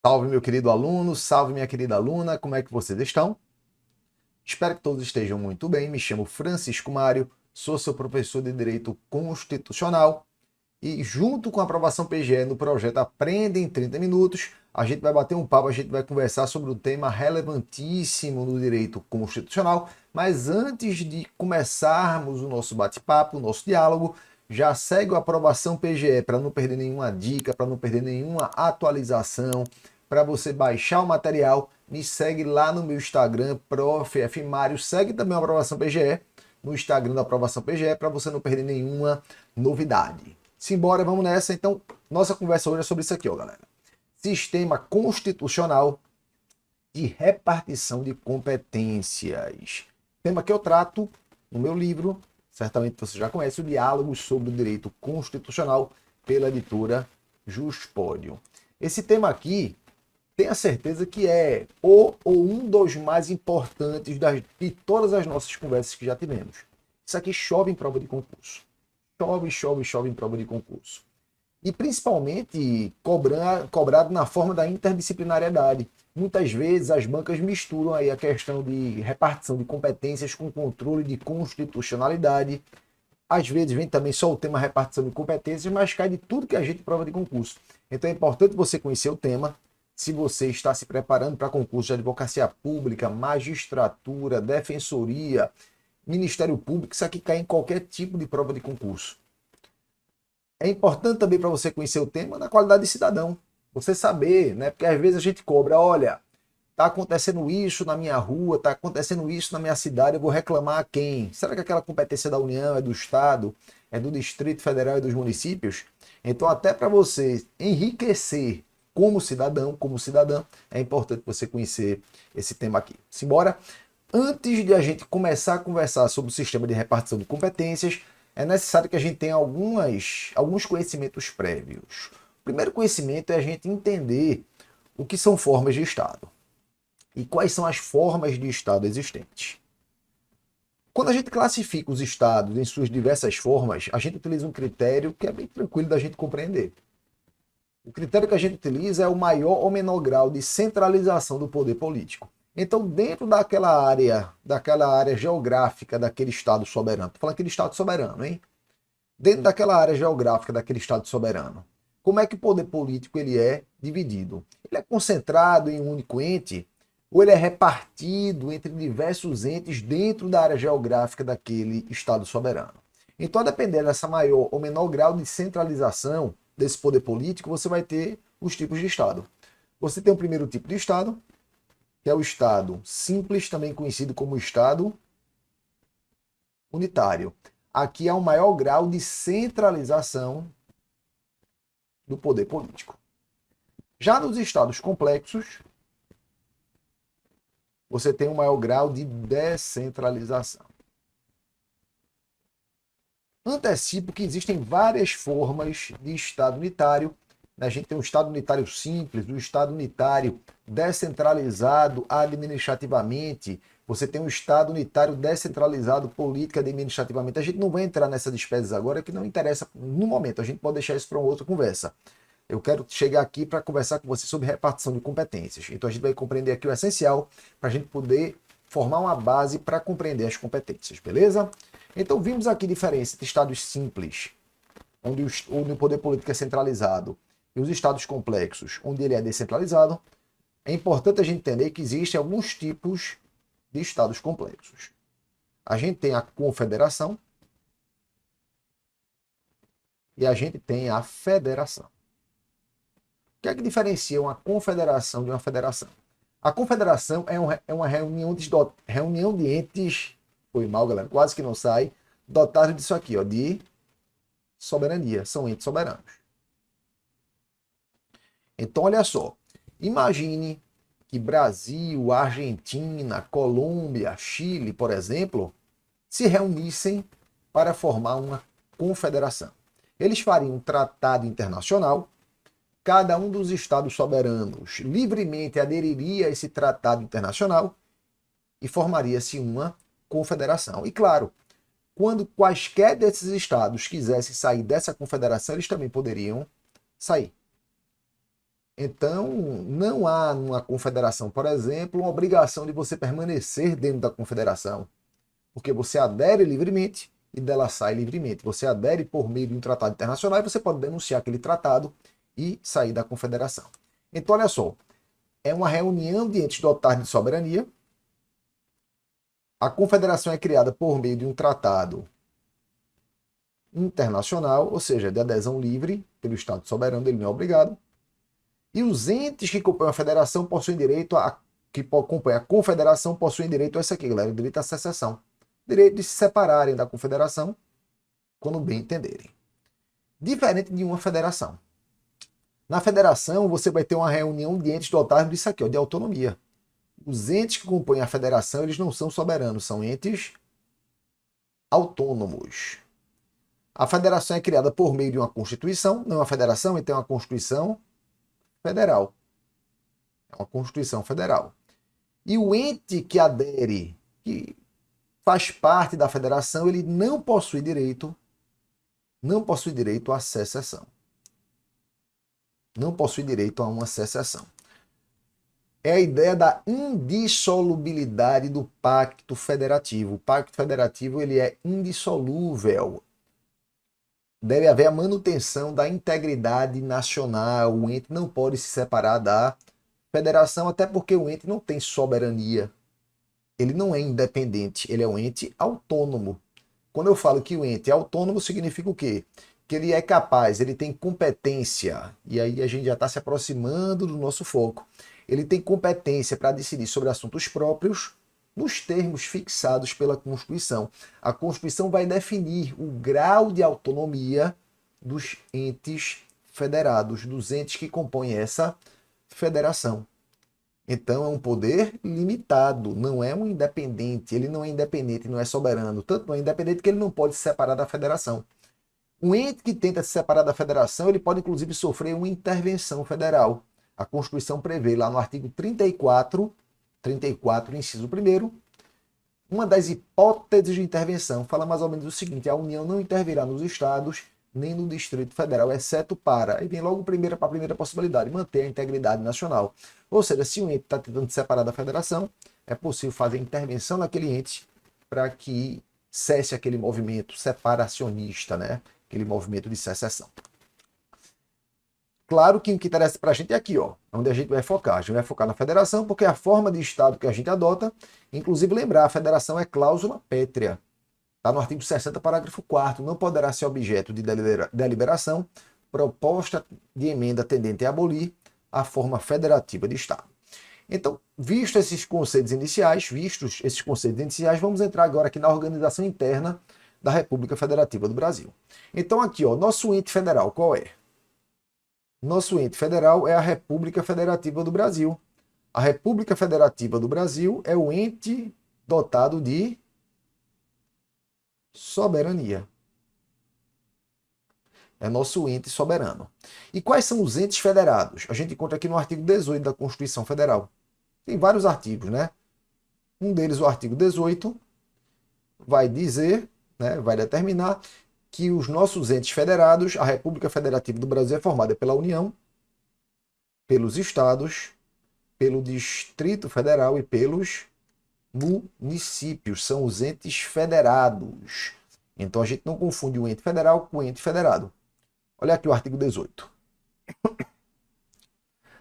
Salve, meu querido aluno, salve, minha querida aluna, como é que vocês estão? Espero que todos estejam muito bem. Me chamo Francisco Mário, sou seu professor de Direito Constitucional e, junto com a aprovação PGE no projeto Aprenda em 30 Minutos, a gente vai bater um papo, a gente vai conversar sobre um tema relevantíssimo no direito constitucional. Mas antes de começarmos o nosso bate-papo, o nosso diálogo, já segue a aprovação PGE para não perder nenhuma dica, para não perder nenhuma atualização, para você baixar o material. Me segue lá no meu Instagram, Prof. F. Mário. Segue também a aprovação PGE no Instagram da aprovação PGE para você não perder nenhuma novidade. Simbora, vamos nessa. Então, nossa conversa hoje é sobre isso aqui, ó, galera. Sistema constitucional de repartição de competências. Tema que eu trato no meu livro, certamente você já conhece, o Diálogos sobre o Direito Constitucional, pela editora Juspódio. Esse tema aqui, tenha certeza que é o ou um dos mais importantes de todas as nossas conversas que já tivemos. Isso aqui chove em prova de concurso. Chove, chove, chove em prova de concurso. E principalmente cobrado na forma da interdisciplinariedade. Muitas vezes as bancas misturam aí a questão de repartição de competências com controle de constitucionalidade. Às vezes vem também só o tema repartição de competências, mas cai de tudo que a gente prova de concurso. Então é importante você conhecer o tema. Se você está se preparando para concurso de advocacia pública, magistratura, defensoria, Ministério Público, isso aqui cai em qualquer tipo de prova de concurso. É importante também para você conhecer o tema na qualidade de cidadão. Você saber, né? Porque às vezes a gente cobra, olha, tá acontecendo isso na minha rua, tá acontecendo isso na minha cidade, eu vou reclamar a quem? Será que aquela competência é da União, é do Estado, é do Distrito Federal e dos municípios? Então, até para você enriquecer como cidadão, como cidadã, é importante você conhecer esse tema aqui. Simbora? Antes de a gente começar a conversar sobre o sistema de repartição de competências, é necessário que a gente tenha alguns conhecimentos prévios. O primeiro conhecimento é a gente entender o que são formas de Estado e quais são as formas de Estado existentes. Quando a gente classifica os Estados em suas diversas formas, a gente utiliza um critério que é bem tranquilo da gente compreender. O critério que a gente utiliza é o maior ou menor grau de centralização do poder político. Então, dentro daquela área geográfica daquele Estado soberano, estou falando aquele Estado soberano, hein? Dentro daquela área geográfica daquele Estado soberano, como é que o poder político ele é dividido? Ele é concentrado em um único ente ou ele é repartido entre diversos entes dentro da área geográfica daquele Estado soberano? Então, a depender dessa maior ou menor grau de centralização desse poder político, você vai ter os tipos de Estado. Você tem o primeiro tipo de Estado, que é o Estado simples, também conhecido como Estado unitário. Aqui há um maior grau de centralização do poder político. Já nos estados complexos, você tem um maior grau de descentralização. Antecipo que existem várias formas de Estado unitário. A gente tem o Estado unitário simples, o Estado unitário descentralizado administrativamente. Você tem um Estado unitário descentralizado política e administrativamente. A gente não vai entrar nessas despesas agora, que não interessa no momento. A gente pode deixar isso para uma outra conversa. Eu quero chegar aqui para conversar com você sobre repartição de competências. Então a gente vai compreender aqui o essencial para a gente poder formar uma base para compreender as competências, beleza? Então vimos aqui a diferença entre estados simples, onde o poder político é centralizado, e os estados complexos, onde ele é descentralizado. É importante a gente entender que existem alguns tipos de estados complexos. A gente tem a confederação e a gente tem a federação. O que é que diferencia uma confederação de uma federação? A confederação é uma reunião de entes, foi mal, galera, quase que não sai, dotados disso aqui, ó, de soberania, são entes soberanos. Então, olha só, imagine que Brasil, Argentina, Colômbia, Chile, por exemplo, se reunissem para formar uma confederação. Eles fariam um tratado internacional, cada um dos estados soberanos livremente aderiria a esse tratado internacional e formaria-se uma confederação. E claro, quando quaisquer desses estados quisessem sair dessa confederação, eles também poderiam sair. Então, não há numa confederação, por exemplo, uma obrigação de você permanecer dentro da confederação, porque você adere livremente e dela sai livremente. Você adere por meio de um tratado internacional e você pode denunciar aquele tratado e sair da confederação. Então, olha só, é uma reunião de entes dotados de soberania. A confederação é criada por meio de um tratado internacional, ou seja, de adesão livre pelo Estado soberano, ele não é obrigado. E os entes que compõem a federação possuem direito a que compõem a confederação possuem direito a isso aqui, galera, o direito à secessão. Direito de se separarem da confederação quando bem entenderem. Diferente de uma federação. Na federação, você vai ter uma reunião de entes dotados disso aqui, ó, de autonomia. Os entes que compõem a federação, eles não são soberanos, são entes autônomos. A federação é criada por meio de uma constituição, não é uma federação, então é uma constituição federal. É uma constituição federal. E o ente que adere, que faz parte da federação, ele não possui direito à secessão. Não possui direito a uma secessão. É a ideia da indissolubilidade do pacto federativo. O pacto federativo ele é indissolúvel. Deve haver a manutenção da integridade nacional. O ente não pode se separar da federação, até porque o ente não tem soberania. Ele não é independente, ele é um ente autônomo. Quando eu falo que o ente é autônomo, significa o quê? Que ele é capaz, ele tem competência, e aí a gente já está se aproximando do nosso foco. Ele tem competência para decidir sobre assuntos próprios nos termos fixados pela Constituição. A Constituição vai definir o grau de autonomia dos entes federados, dos entes que compõem essa federação. Então é um poder limitado, não é um independente. Ele não é independente, não é soberano. Tanto não é independente que ele não pode se separar da federação. Um ente que tenta se separar da federação, ele pode inclusive sofrer uma intervenção federal. A Constituição prevê lá no artigo 34, inciso 1º, uma das hipóteses de intervenção fala mais ou menos o seguinte: a União não intervirá nos estados nem no Distrito Federal, exceto para, aí vem logo para a primeira possibilidade, manter a integridade nacional. Ou seja, se um ente está tentando se separar da federação, é possível fazer intervenção naquele ente para que cesse aquele movimento separacionista, né? Aquele movimento de secessão. Claro que o que interessa para a gente é aqui, ó, onde a gente vai focar. A gente vai focar na federação, porque é a forma de Estado que a gente adota. Inclusive, lembrar, a federação é cláusula pétrea. Está no artigo 60, parágrafo 4º. Não poderá ser objeto de deliberação proposta de emenda tendente a abolir a forma federativa de Estado. Então, vistos esses conceitos iniciais, vamos entrar agora aqui na organização interna da República Federativa do Brasil. Então, aqui, ó, nosso ente federal, qual é? Nosso ente federal é a República Federativa do Brasil. A República Federativa do Brasil é o ente dotado de soberania. É nosso ente soberano. E quais são os entes federados? A gente encontra aqui no artigo 18 da Constituição Federal. Tem vários artigos, né? Um deles, o artigo 18, vai dizer, né, vai determinar que os nossos entes federados, a República Federativa do Brasil é formada pela União, pelos estados, pelo Distrito Federal e pelos municípios. São os entes federados. Então a gente não confunde o ente federal com o ente federado. Olha aqui o artigo 18.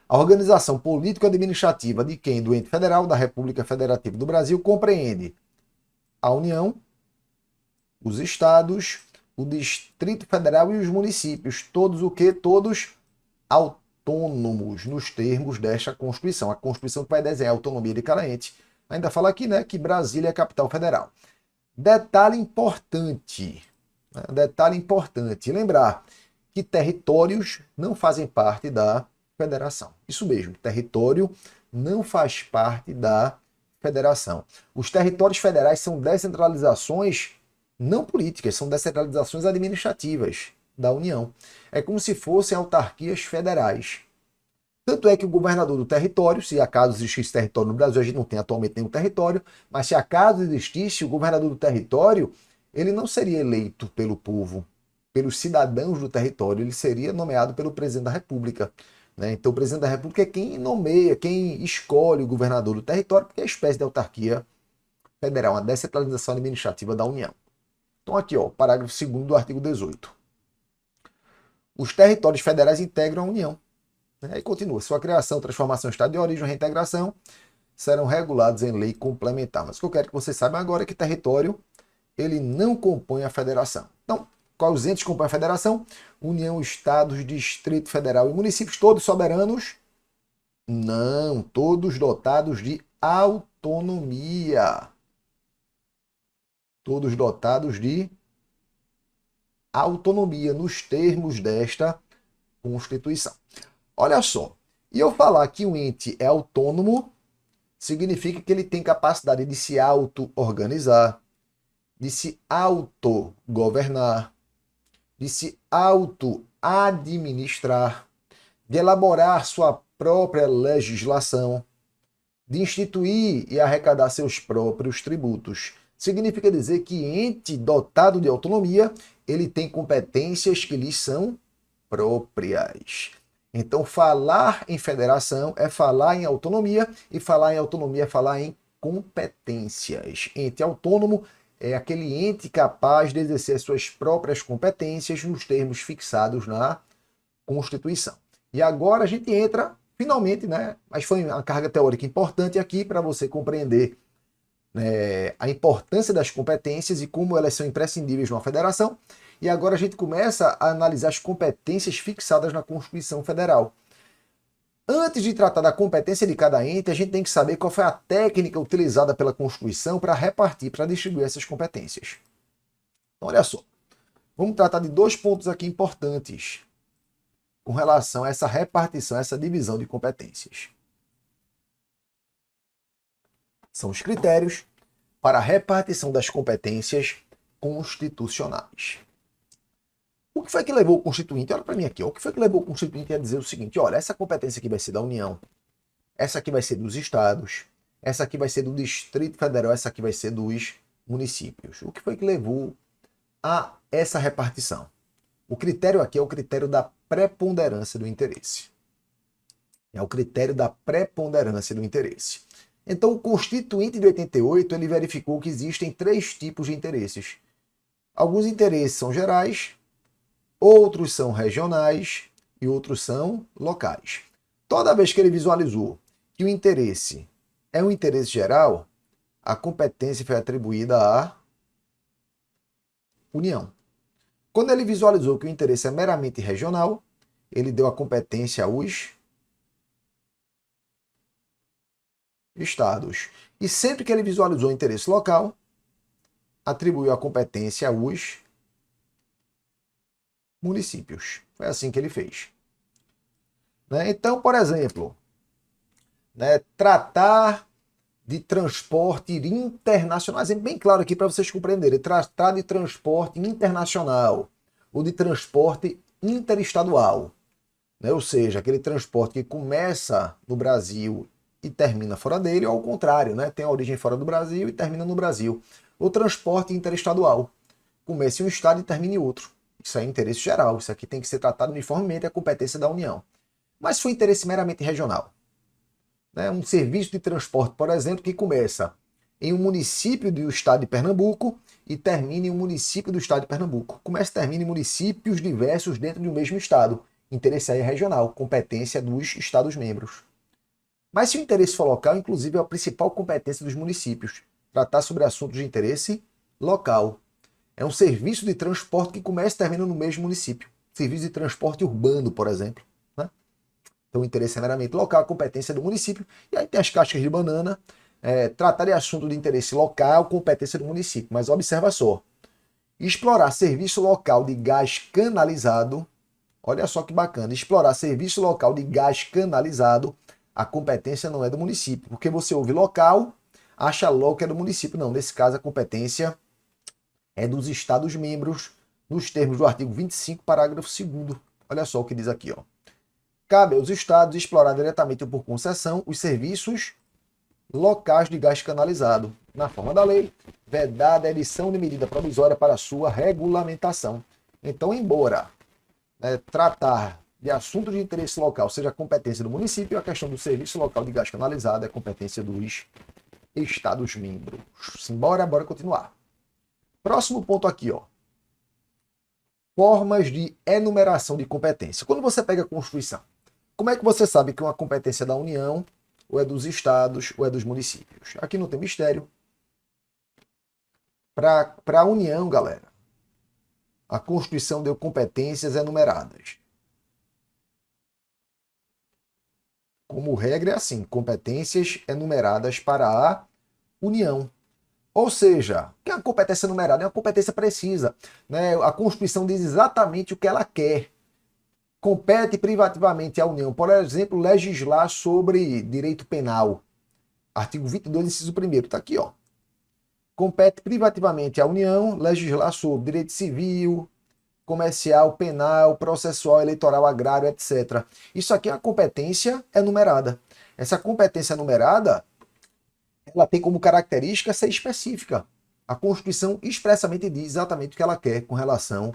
A organização político-administrativa de quem? Do ente federal da República Federativa do Brasil compreende a União, os estados, o Distrito Federal e os municípios. Todos o quê? Todos autônomos nos termos desta Constituição. A Constituição que vai desenhar a autonomia de cada ente. Ainda fala aqui, né, que Brasília é a capital federal. Detalhe importante, lembrar que territórios não fazem parte da federação. Isso mesmo, território não faz parte da federação. Os territórios federais são descentralizações não políticas, são descentralizações administrativas da União. É como se fossem autarquias federais. Tanto é que o governador do território, se acaso existisse território no Brasil, a gente não tem atualmente nenhum território, mas se acaso existisse, o governador do território, ele não seria eleito pelo povo, pelos cidadãos do território, ele seria nomeado pelo presidente da República. né? Então o presidente da República é quem nomeia, quem escolhe o governador do território, porque é a espécie de autarquia federal, uma descentralização administrativa da União. Então aqui, ó, parágrafo 2º do artigo 18. Os territórios federais integram a União. Aí continua. Sua criação, transformação, estado de origem ou reintegração serão regulados em lei complementar. Mas o que eu quero que vocês saibam agora é que território ele não compõe a federação. Então, quais os entes compõem a federação? União, estados, Distrito Federal e municípios, todos soberanos? Não, todos dotados de autonomia. Todos dotados de autonomia nos termos desta Constituição. Olha só, e eu falar que um ente é autônomo significa que ele tem capacidade de se auto-organizar, de se autogovernar, de se auto-administrar, de elaborar sua própria legislação, de instituir e arrecadar seus próprios tributos. Significa dizer que ente dotado de autonomia, ele tem competências que lhe são próprias. Então, falar em federação é falar em autonomia, e falar em autonomia é falar em competências. Ente autônomo é aquele ente capaz de exercer suas próprias competências nos termos fixados na Constituição. E agora a gente entra, finalmente, né? Mas foi uma carga teórica importante aqui para você compreender a importância das competências e como elas são imprescindíveis numa federação. E agora a gente começa a analisar as competências fixadas na Constituição Federal. Antes de tratar da competência de cada ente, a gente tem que saber qual foi a técnica utilizada pela Constituição para repartir, para distribuir essas competências. Então, olha só. Vamos tratar de dois pontos aqui importantes com relação a essa repartição, essa divisão de competências. São os critérios para a repartição das competências constitucionais. O que foi que levou o Constituinte? Olha para mim aqui. O que foi que levou o Constituinte a dizer o seguinte? Olha, essa competência aqui vai ser da União, essa aqui vai ser dos estados, essa aqui vai ser do Distrito Federal, essa aqui vai ser dos municípios. O que foi que levou a essa repartição? O critério aqui é o critério da preponderância do interesse. É o critério da preponderância do interesse. Então, o Constituinte de 88, ele verificou que existem três tipos de interesses. Alguns interesses são gerais, outros são regionais e outros são locais. Toda vez que ele visualizou que o interesse é um interesse geral, a competência foi atribuída à União. Quando ele visualizou que o interesse é meramente regional, ele deu a competência aos estados. E sempre que ele visualizou o interesse local, atribuiu a competência aos municípios. Foi assim que ele fez. Então, por exemplo, tratar de transporte internacional, exemplo bem claro aqui para vocês compreenderem, tratar de transporte internacional ou de transporte interestadual, ou seja, aquele transporte que começa no Brasil e termina fora dele, ou ao contrário, tem a origem fora do Brasil e termina no Brasil. O transporte interestadual, começa em um estado e termina em outro. Isso é interesse geral, isso aqui tem que ser tratado uniformemente, é competência da União. Mas se for interesse meramente regional, um serviço de transporte, por exemplo, que começa em um município do estado de Pernambuco e termina em um município do estado de Pernambuco. Começa e termina em municípios diversos dentro de um mesmo estado. Interesse aí é regional, competência dos estados-membros. Mas se o interesse for local, inclusive é a principal competência dos municípios, tratar sobre assuntos de interesse local. É um serviço de transporte que começa e termina no mesmo município. Serviço de transporte urbano, por exemplo. Então o interesse é meramente local, a competência do município. E aí tem as cascas de banana, tratar de assunto de interesse local, competência do município. Mas observa só, explorar serviço local de gás canalizado, olha só que bacana, explorar serviço local de gás canalizado, a competência não é do município, porque você ouve local, acha logo que é do município. Não, nesse caso a competência é dos estados-membros, nos termos do artigo 25, parágrafo 2º. Olha só o que diz aqui, ó. Cabe aos estados explorar diretamente ou por concessão os serviços locais de gás canalizado, na forma da lei, vedada a edição de medida provisória para sua regulamentação. Então, embora tratar de assuntos de interesse local seja competência do município, a questão do serviço local de gás canalizado é competência dos Estados-membros. Simbora, bora continuar. Próximo ponto aqui, ó. Formas de enumeração de competência. Quando você pega a Constituição, como é que você sabe que uma competência é da União, ou é dos estados, ou é dos municípios? Aqui não tem mistério. Para a União, galera, a Constituição deu competências enumeradas. Como regra é assim, competências enumeradas para a União. Ou seja, o que é uma competência enumerada? É uma competência precisa. Né? A Constituição diz exatamente o que ela quer. Compete privativamente à União, por exemplo, legislar sobre direito penal. Artigo 22, inciso 1º, está aqui, ó. Compete privativamente à União legislar sobre direito civil, comercial, penal, processual, eleitoral, agrário, etc. Isso aqui é uma competência enumerada. Essa competência enumerada, ela tem como característica ser específica. A Constituição expressamente diz exatamente o que ela quer com relação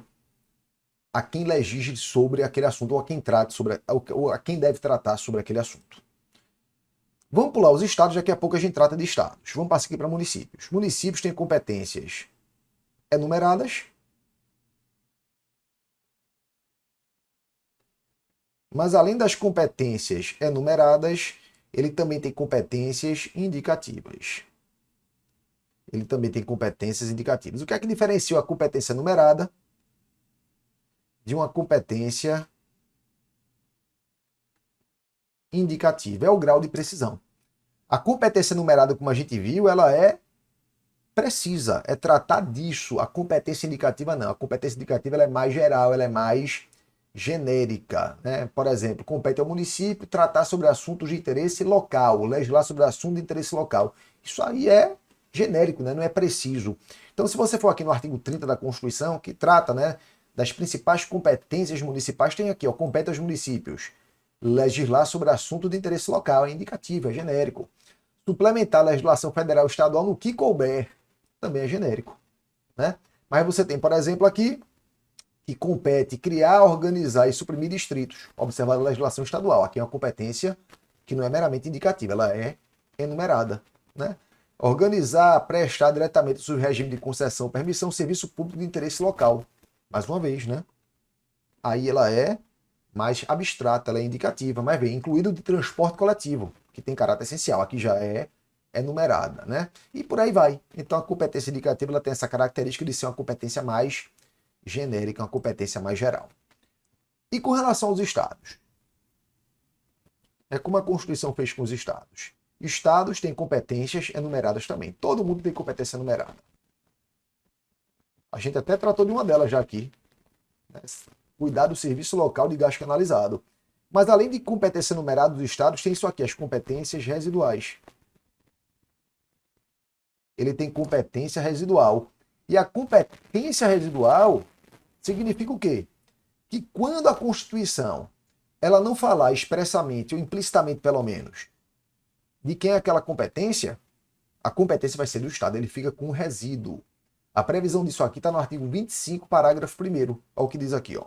a quem legisle sobre aquele assunto, ou a quem trate sobre, ou a quem deve tratar sobre aquele assunto. Vamos pular os estados, daqui a pouco a gente trata de estados. Vamos passar aqui para municípios. Municípios têm competências enumeradas, mas além das competências enumeradas, ele também tem competências indicativas. Ele também tem competências indicativas. O que é que diferencia a competência enumerada de uma competência indicativa? É o grau de precisão. A competência enumerada, como a gente viu, ela é precisa, é tratar disso. A competência indicativa não. A competência indicativa ela é mais geral, ela é mais genérica. Né? Por exemplo, compete ao município tratar sobre assuntos de interesse local, legislar sobre assuntos de interesse local. Isso aí é genérico, né? Não é preciso. Então, se você for aqui no artigo 30 da Constituição, que trata, né, das principais competências municipais, tem aqui, ó, compete aos municípios legislar sobre assunto de interesse local, é indicativo, é genérico. Suplementar a legislação federal e estadual no que couber, também é genérico. Né? Mas você tem, por exemplo, aqui, que compete criar, organizar e suprimir distritos, observar a legislação estadual. Aqui é uma competência que não é meramente indicativa, ela é enumerada. Né? Organizar, prestar diretamente sobre o regime de concessão, permissão, serviço público de interesse local. Mais uma vez, né? Aí ela é mais abstrata, ela é indicativa, mas vem incluído de transporte coletivo, que tem caráter essencial, aqui já é enumerada, né? E por aí vai. Então a competência indicativa ela tem essa característica de ser uma competência mais genérica, uma competência mais geral. E com relação aos estados? É como a Constituição fez com os estados. Estados têm competências enumeradas também. Todo mundo tem competência enumerada. A gente até tratou de uma delas já aqui. Né? Cuidar do serviço local de gás canalizado. Mas além de competência enumerada dos estados, tem isso aqui, as competências residuais. Ele tem competência residual. E a competência residual significa o quê? Que quando a Constituição ela não falar expressamente, ou implicitamente pelo menos, de quem é aquela competência, a competência vai ser do Estado, ele fica com um resíduo. A previsão disso aqui está no artigo 25, parágrafo 1º. Olha o que diz aqui, ó.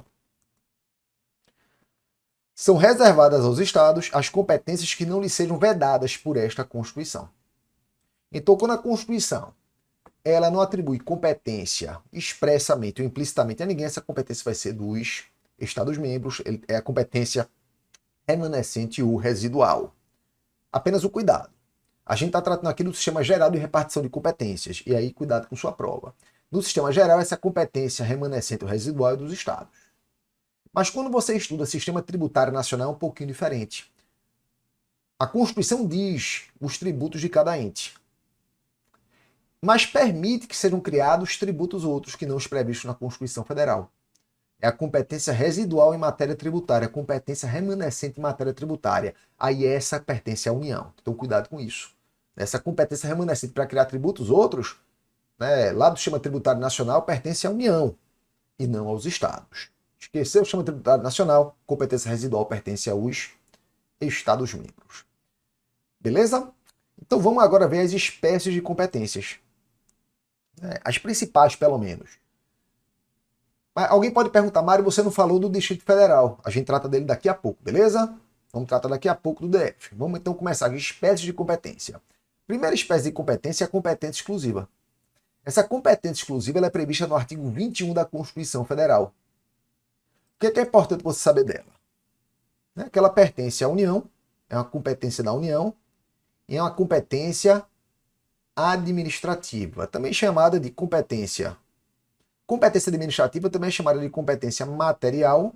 São reservadas aos Estados as competências que não lhes sejam vedadas por esta Constituição. Então, quando a Constituição ela não atribui competência expressamente ou implicitamente a ninguém, essa competência vai ser dos Estados-membros, é a competência remanescente ou residual. Apenas o cuidado. A gente está tratando aqui do sistema geral de repartição de competências, e aí cuidado com sua prova. No sistema geral, essa competência remanescente ou residual é dos Estados. Mas quando você estuda sistema tributário nacional, é um pouquinho diferente. A Constituição diz os tributos de cada ente, mas permite que sejam criados tributos outros que não os previstos na Constituição Federal. É a competência residual em matéria tributária, a competência remanescente em matéria tributária. Aí essa pertence à União. Então cuidado com isso. Essa competência remanescente para criar tributos outros, né, lá do sistema tributário nacional, pertence à União e não aos Estados. Esqueceu o sistema tributário nacional, competência residual pertence aos Estados-membros. Beleza? Então vamos agora ver as espécies de competências. As principais, pelo menos. Mas alguém pode perguntar, Mário, você não falou do Distrito Federal. A gente trata dele daqui a pouco, beleza? Vamos tratar daqui a pouco do DF. Vamos então começar aqui, espécies de competência. Primeira espécie de competência é a competência exclusiva. Essa competência exclusiva ela é prevista no artigo 21 da Constituição Federal. O que é importante você saber dela? Que ela pertence à União, é uma competência da União, e é uma competência administrativa, também chamada de competência. Competência administrativa também é chamada de competência material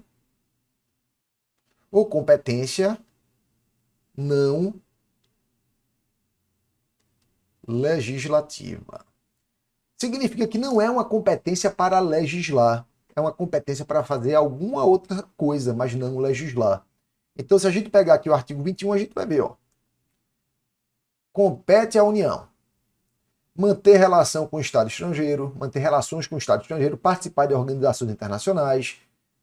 ou competência não legislativa. Significa que não é uma competência para legislar, é uma competência para fazer alguma outra coisa, mas não legislar. Então, se a gente pegar aqui o artigo 21, a gente vai ver, ó. Compete à União manter relação com o Estado estrangeiro, manter relações com o Estado estrangeiro, participar de organizações internacionais,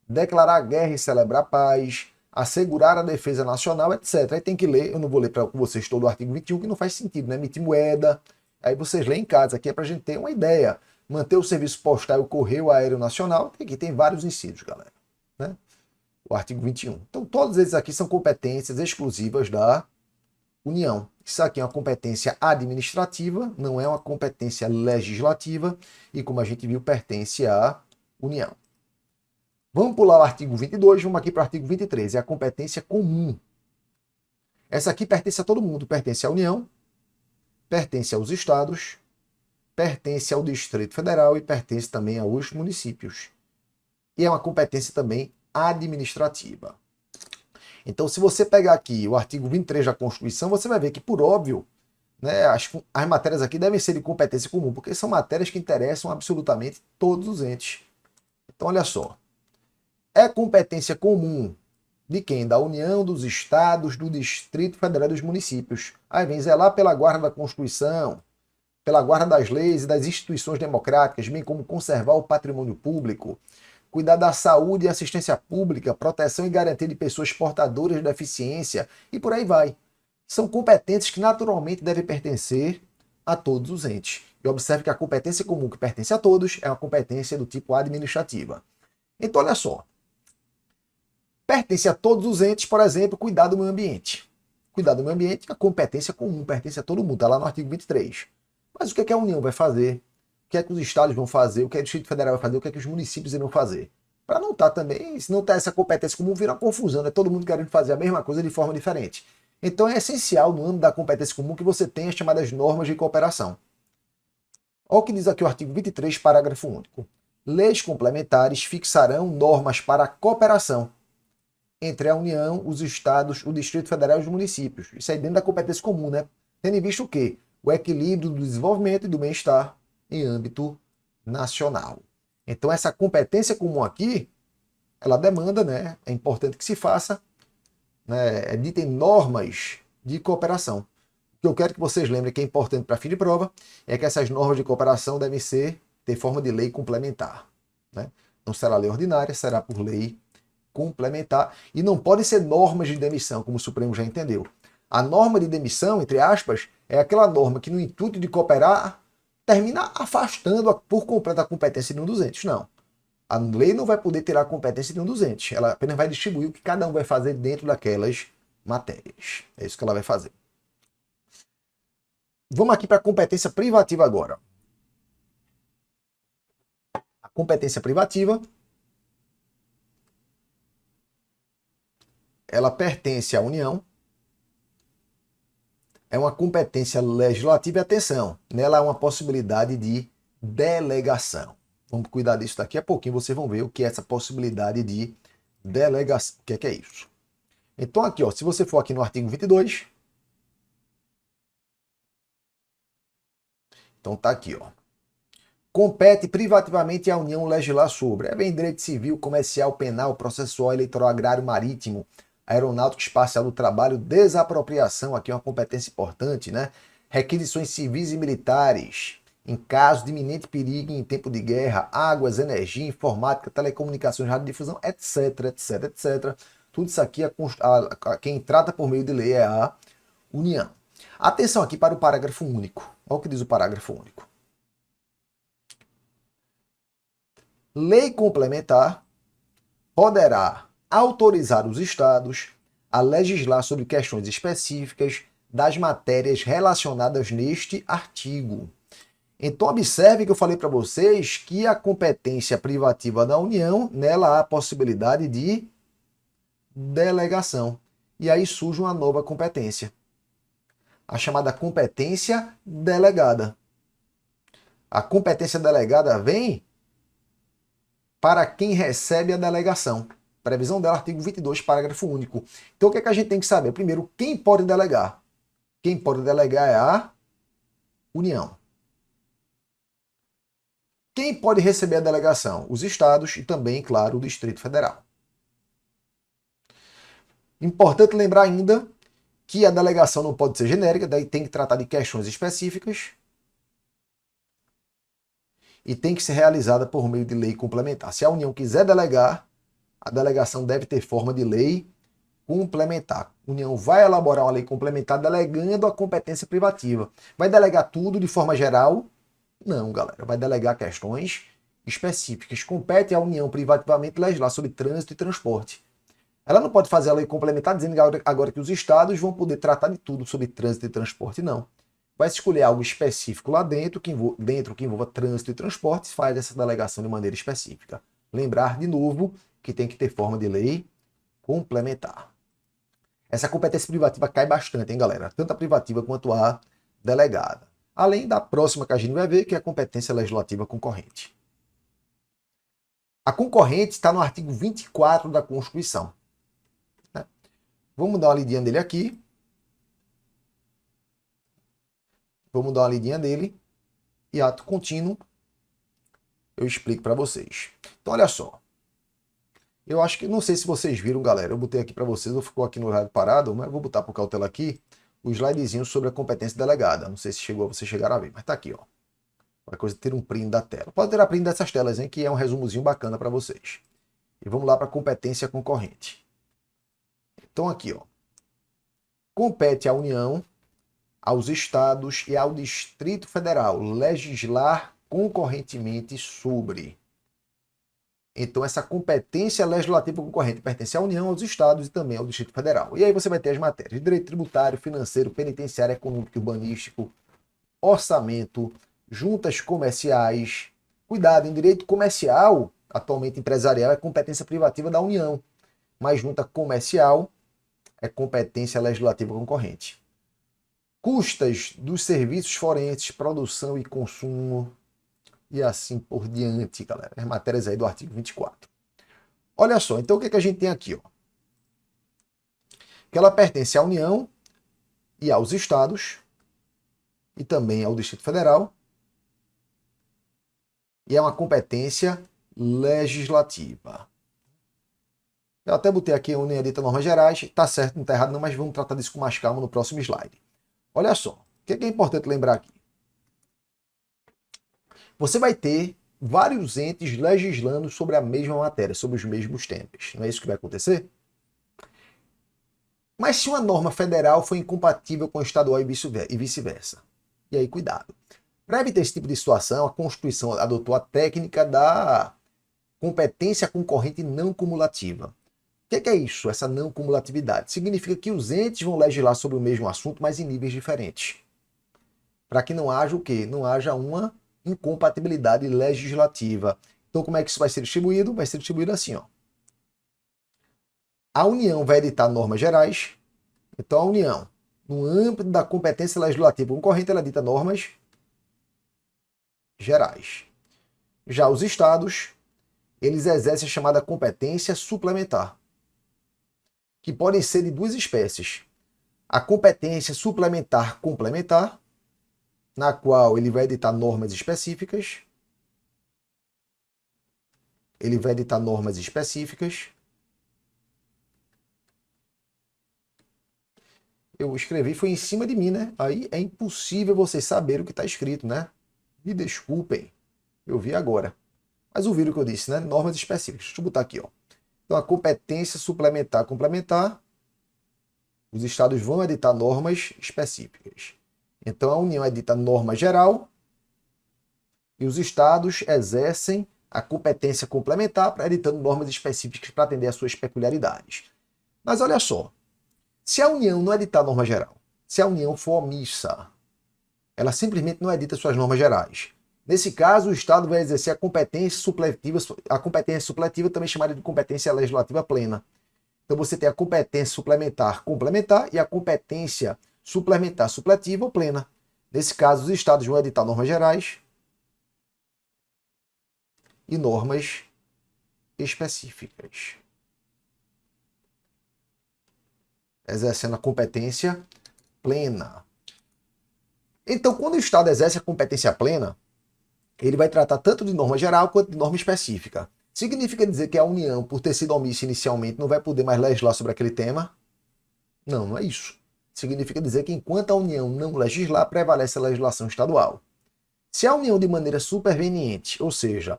declarar guerra e celebrar paz, assegurar a defesa nacional, etc. Aí tem que ler, eu não vou ler para vocês todo o artigo 21, que não faz sentido, né? Emitir moeda. Aí vocês leem em casa, aqui é para a gente ter uma ideia. Manter o serviço postal e o correio aéreo nacional, aqui tem vários incisos, galera. Né? O artigo 21. Então, todos eles aqui são competências exclusivas da União. Isso aqui é uma competência administrativa, não é uma competência legislativa, e como a gente viu, pertence à União. Vamos pular o artigo 22, vamos aqui para o artigo 23, é a competência comum. Essa aqui pertence a todo mundo, pertence à União, pertence aos estados, pertence ao Distrito Federal e pertence também aos municípios. E é uma competência também administrativa. Então, se você pegar aqui o artigo 23 da Constituição, você vai ver que, por óbvio, né, as matérias aqui devem ser de competência comum, porque são matérias que interessam absolutamente todos os entes. Então, olha só. É competência comum de quem? Da União, dos Estados, do Distrito Federal e dos municípios. Aí vem zelar pela guarda da Constituição, pela guarda das leis e das instituições democráticas, bem como conservar o patrimônio público, cuidar da saúde e assistência pública, proteção e garantia de pessoas portadoras de deficiência, e por aí vai. São competências que naturalmente devem pertencer a todos os entes. E observe que a competência comum que pertence a todos é uma competência do tipo administrativa. Então, olha só. Pertence a todos os entes, por exemplo, cuidar do meio ambiente. Cuidar do meio ambiente é a competência comum, pertence a todo mundo, está lá no artigo 23. Mas o que é que a União vai fazer? O que é que os estados vão fazer? O que é que o Distrito Federal vai fazer? O que é que os municípios irão fazer? Para não estar também, se não está essa competência comum, vira uma confusão, é todo mundo querendo fazer a mesma coisa de forma diferente. Então é essencial, no âmbito da competência comum, que você tenha as chamadas normas de cooperação. Olha o que diz aqui o artigo 23, parágrafo único. Leis complementares fixarão normas para a cooperação entre a União, os estados, o Distrito Federal e os municípios. Isso aí dentro da competência comum, né? Tendo em vista o quê? O equilíbrio do desenvolvimento e do bem-estar em âmbito nacional. Então, essa competência comum aqui, ela demanda, né? É importante que se faça, né? Ditem normas de cooperação. O que eu quero que vocês lembrem que é importante para fim de prova é que essas normas de cooperação devem ter forma de lei complementar. Né? Não será lei ordinária, será por lei complementar. E não podem ser normas de demissão, como o Supremo já entendeu. A norma de demissão, entre aspas, é aquela norma que, no intuito de cooperar, termina afastando por completo a competência de um dos entes. Não. A lei não vai poder tirar a competência de um dos entes. Ela apenas vai distribuir o que cada um vai fazer dentro daquelas matérias. É isso que ela vai fazer. Vamos aqui para a competência privativa agora. A competência privativa, ela pertence à União, é uma competência legislativa e, atenção, nela há uma possibilidade de delegação. Vamos cuidar disso daqui a pouquinho, vocês vão ver o que é essa possibilidade de delegação. O que é isso? Então aqui, ó, se você for aqui no artigo 22, então tá aqui, ó. Compete privativamente à União legislar sobre. É bem direito civil, comercial, penal, processual, eleitoral, agrário, marítimo, aeronáutico, espacial do trabalho, desapropriação, aqui é uma competência importante, né? Requisições civis e militares, em caso de iminente perigo em tempo de guerra, águas, energia, informática, telecomunicações, radiodifusão, etc, etc, etc. Tudo isso aqui, quem trata por meio de lei é a União. Atenção aqui para o parágrafo único. Olha o que diz o parágrafo único. Lei complementar poderá autorizar os estados a legislar sobre questões específicas das matérias relacionadas neste artigo. Então, observe que eu falei para vocês que a competência privativa da União, nela há a possibilidade de delegação. E aí surge uma nova competência, a chamada competência delegada. A competência delegada vem para quem recebe a delegação. Previsão dela, artigo 22, parágrafo único. Então, o que é que a gente tem que saber? Primeiro, quem pode delegar? Quem pode delegar é a União. Quem pode receber a delegação? Os estados e também, claro, o Distrito Federal. Importante lembrar ainda que a delegação não pode ser genérica, daí tem que tratar de questões específicas e tem que ser realizada por meio de lei complementar. Se a União quiser delegar, a delegação deve ter forma de lei complementar. A União vai elaborar uma lei complementar delegando a competência privativa. Vai delegar tudo de forma geral? Não, galera. Vai delegar questões específicas. Compete à União privativamente legislar sobre trânsito e transporte. Ela não pode fazer a lei complementar dizendo agora que os estados vão poder tratar de tudo sobre trânsito e transporte, não. Vai escolher algo específico lá dentro que envolva trânsito e transporte, faz essa delegação de maneira específica. Lembrar de novo que tem que ter forma de lei complementar. Essa competência privativa cai bastante, hein, galera? Tanto a privativa quanto a delegada. Além da próxima que a gente vai ver, que é a competência legislativa concorrente. A concorrente está no artigo 24 da Constituição. Vamos dar uma lidinha dele aqui. Vamos dar uma lidinha dele. E ato contínuo, eu explico para vocês. Então, olha só. Eu acho que, não sei se vocês viram, galera, eu botei aqui para vocês, eu ficou aqui no slide parado, mas eu vou botar por cautela aqui o slidezinho sobre a competência delegada. Não sei se vocês chegaram a ver, mas tá aqui, ó. Qualquer coisa, ter um print da tela. Pode ter a print dessas telas, hein, que é um resumozinho bacana para vocês. E vamos lá para a competência concorrente. Então, aqui, ó. Compete à União, aos estados e ao Distrito Federal legislar concorrentemente sobre. Então, essa competência legislativa concorrente pertence à União, aos estados e também ao Distrito Federal. E aí você vai ter as matérias de direito tributário, financeiro, penitenciário, econômico e urbanístico, orçamento, juntas comerciais. Cuidado, em direito comercial, atualmente empresarial, é competência privativa da União, mas junta comercial é competência legislativa concorrente. Custas dos serviços forenses, produção e consumo, e assim por diante, galera. As matérias aí do artigo 24. Olha só, então o que a gente tem aqui? Ó? Que ela pertence à União e aos estados, e também ao Distrito Federal, e é uma competência legislativa. Eu até botei aqui a União dita normas gerais, tá certo, não tá errado não, mas vamos tratar disso com mais calma no próximo slide. Olha só, o que é importante lembrar aqui? Você vai ter vários entes legislando sobre a mesma matéria, sobre os mesmos temas. Não é isso que vai acontecer? Mas se uma norma federal for incompatível com a estadual e vice-versa? E aí, cuidado. Para evitar esse tipo de situação, a Constituição adotou a técnica da competência concorrente não cumulativa. O que é isso, essa não cumulatividade? Significa que os entes vão legislar sobre o mesmo assunto, mas em níveis diferentes. Para que não haja o quê? Não haja uma incompatibilidade legislativa. Então, como é que isso vai ser distribuído? Vai ser distribuído assim, ó. A União vai editar normas gerais. Então, a União, no âmbito da competência legislativa concorrente, ela edita normas gerais. Já os estados, eles exercem a chamada competência suplementar, que podem ser de duas espécies. A competência suplementar complementar, na qual ele vai editar normas específicas. Ele vai editar normas específicas. Eu escrevi, foi em cima de mim, né? Aí é impossível vocês saberem o que está escrito, né? Me desculpem, eu vi agora. Mas ouviram o que eu disse, né? Normas específicas. Deixa eu botar aqui, ó. Então, a competência suplementar complementar, os estados vão editar normas específicas. Então, a União edita norma geral e os estados exercem a competência complementar, editando normas específicas para atender às suas peculiaridades. Mas olha só, se a União não editar norma geral, se a União for omissa, ela simplesmente não edita suas normas gerais. Nesse caso, o Estado vai exercer a competência supletiva também chamada de competência legislativa plena. Então você tem a competência suplementar complementar e a competência suplementar supletiva ou plena. Nesse caso, os Estados vão editar normas gerais e normas específicas, exercendo a competência plena. Então, quando o Estado exerce a competência plena, ele vai tratar tanto de norma geral quanto de norma específica. Significa dizer que a União, por ter sido omissa inicialmente, não vai poder mais legislar sobre aquele tema? Não, não é isso. Significa dizer que enquanto a União não legislar, prevalece a legislação estadual. Se a União de maneira superveniente, ou seja,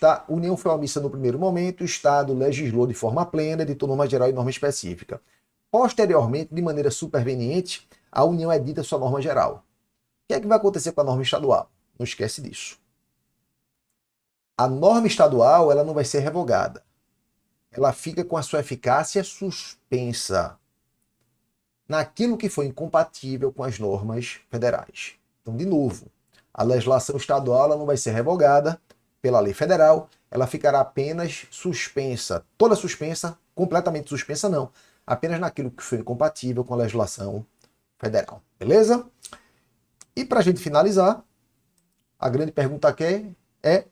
a União foi omissa no primeiro momento, o Estado legislou de forma plena, editou norma geral e norma específica. Posteriormente, de maneira superveniente, a União edita sua norma geral. O que é que vai acontecer com a norma estadual? Não esquece disso. A norma estadual ela não vai ser revogada. Ela fica com a sua eficácia suspensa naquilo que foi incompatível com as normas federais. Então, de novo, a legislação estadual ela não vai ser revogada pela lei federal, ela ficará apenas suspensa, toda suspensa, completamente suspensa não, apenas naquilo que foi incompatível com a legislação federal. Beleza? E para a gente finalizar, a grande pergunta aqui é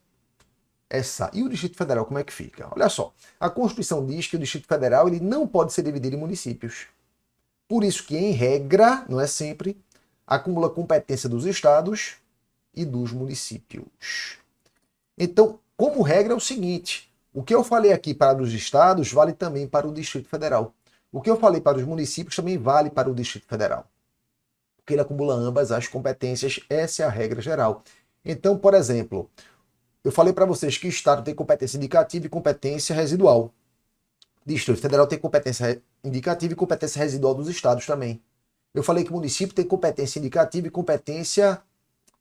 essa. E o Distrito Federal, como é que fica? Olha só, a Constituição diz que o Distrito Federal ele não pode ser dividido em municípios. Por isso que, em regra, não é sempre, acumula competência dos estados e dos municípios. Então, como regra, é o seguinte, o que eu falei aqui para os estados vale também para o Distrito Federal. O que eu falei para os municípios também vale para o Distrito Federal. Porque ele acumula ambas as competências, essa é a regra geral. Então, por exemplo, eu falei para vocês que o Estado tem competência indicativa e competência residual. O Distrito Federal tem competência indicativa e competência residual dos estados também. Eu falei que o município tem competência indicativa e competência,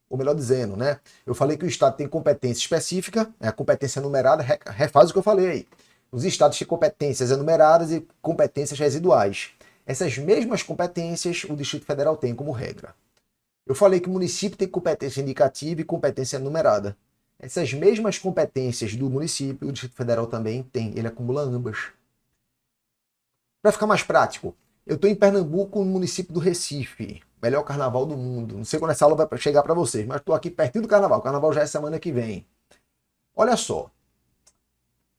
ou melhor dizendo, né? Eu falei que o Estado tem competência específica, a competência numerada, refaz o que eu falei aí. Os estados têm competências enumeradas e competências residuais. Essas mesmas competências o Distrito Federal tem como regra. Eu falei que o município tem competência indicativa e competência numerada. Essas mesmas competências do município, o Distrito Federal também tem, ele acumula ambas. Para ficar mais prático, eu estou em Pernambuco, no município do Recife, melhor carnaval do mundo. Não sei quando essa aula vai chegar para vocês, mas estou aqui pertinho do carnaval. O carnaval já é semana que vem. Olha só,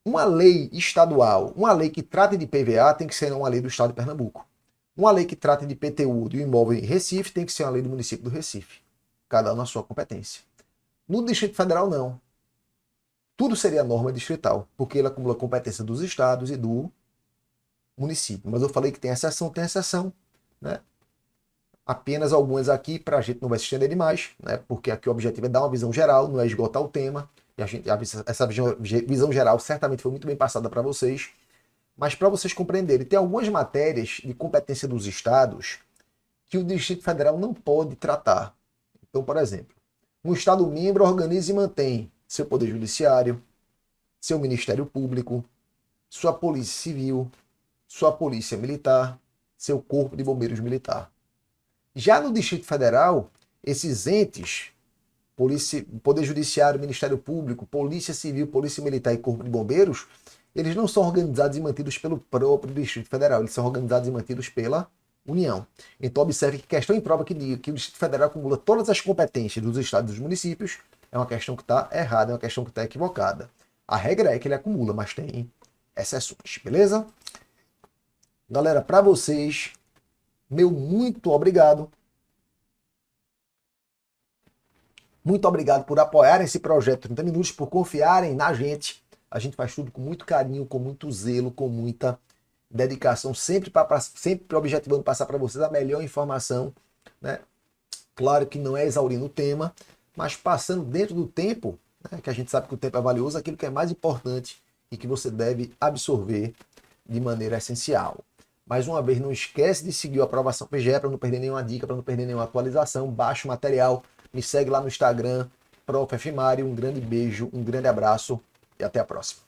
uma lei estadual, uma lei que trate de PVA tem que ser uma lei do estado de Pernambuco. Uma lei que trate de PTU do imóvel em Recife tem que ser uma lei do município do Recife. Cada um na sua competência. No Distrito Federal, não. Tudo seria norma distrital, porque ele acumula competência dos estados e do município. Mas eu falei que tem exceção, né? Apenas algumas aqui, para a gente não vai se estender demais, né? Porque aqui o objetivo é dar uma visão geral, não é esgotar o tema. E essa visão geral certamente foi muito bem passada para vocês. Mas para vocês compreenderem, tem algumas matérias de competência dos estados que o Distrito Federal não pode tratar. Então, por exemplo, um Estado membro organiza e mantém seu Poder Judiciário, seu Ministério Público, sua Polícia Civil, sua Polícia Militar, seu Corpo de Bombeiros Militar. Já no Distrito Federal, esses entes, Poder Judiciário, Ministério Público, Polícia Civil, Polícia Militar e Corpo de Bombeiros, eles não são organizados e mantidos pelo próprio Distrito Federal, eles são organizados e mantidos pela União. Então observe que questão em prova que diga que o Distrito Federal acumula todas as competências dos estados e dos municípios é uma questão que está errada, é uma questão que está equivocada. A regra é que ele acumula, mas tem exceções, beleza? Galera, para vocês, meu muito obrigado. Muito obrigado por apoiarem esse projeto 30 Minutos, por confiarem na gente. A gente faz tudo com muito carinho, com muito zelo, com muita dedicação, sempre objetivando passar para vocês a melhor informação, né? Claro que não é exaurindo o tema, mas passando dentro do tempo, né? Que a gente sabe que o tempo é valioso, aquilo que é mais importante e que você deve absorver de maneira essencial. Mais uma vez, não esquece de seguir a Aprovação PGE para não perder nenhuma dica, para não perder nenhuma atualização. Baixa o material, me segue lá no Instagram, Prof. F. Mário, um grande beijo, um grande abraço e até a próxima.